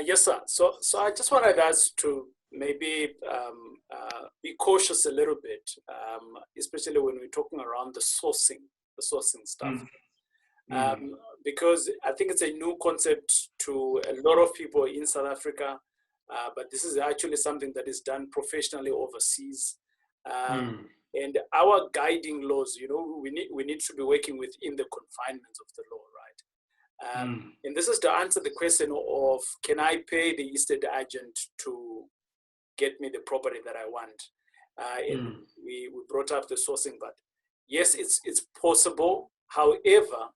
Yes, sir. So I just wanted us to maybe be cautious a little bit, especially when we're talking around the sourcing stuff, Mm, mm, because I think it's a new concept to a lot of people in South Africa, but this is actually something that is done professionally overseas. Um, mm, and our guiding laws, we need to be working within the confinements of the law, right? mm, And this is to answer the question of, can I pay the estate agent to get me the property that I want? And mm, we brought up the sourcing, but yes, it's possible. However,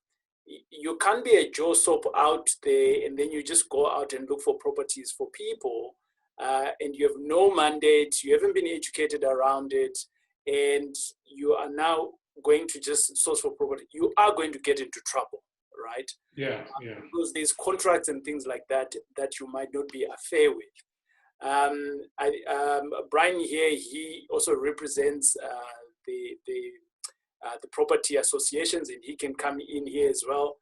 you can't be a Joe Soap out there and then you just go out and look for properties for people, and you have no mandate, you haven't been educated around it, and you are now going to just source for property. You are going to get into trouble, right? yeah, yeah. Because there's contracts and things like that that you might not be affair with. Brian here, he also represents the property associations, and he can come in here as well,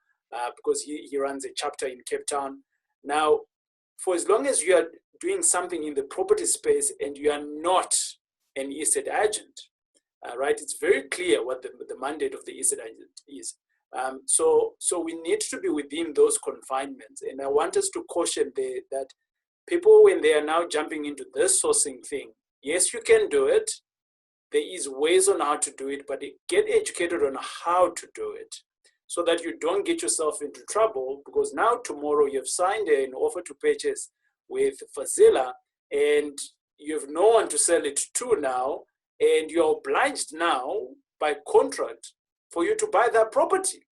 because he runs a chapter in Cape Town. Now, for as long as you are doing something in the property space and you are not an estate agent, right? It's very clear what the mandate of the estate agent is. So we need to be within those confinements. And I want us to caution that people, when they are now jumping into this sourcing thing, yes, you can do it. There is ways on how to do it, but get educated on how to do it so that you don't get yourself into trouble, because now tomorrow you've signed an offer to purchase with Fazila and you have no one to sell it to now, and you're obliged now by contract for you to buy that property.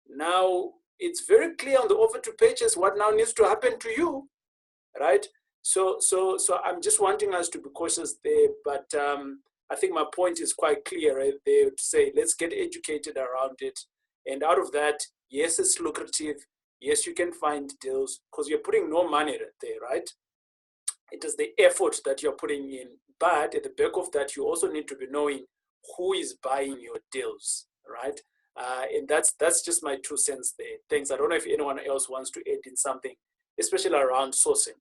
Now, it's very clear on the offer to purchase what now needs to happen to you, right? So I'm just wanting us to be cautious there, but I think my point is quite clear right there to say, let's get educated around it. And out of that, yes, it's lucrative. Yes, you can find deals because you're putting no money there, right? It is the effort that you're putting in. But at the back of that, you also need to be knowing who is buying your deals, right? And that's just my 2 cents there. Thanks. I don't know if anyone else wants to add in something, especially around sourcing.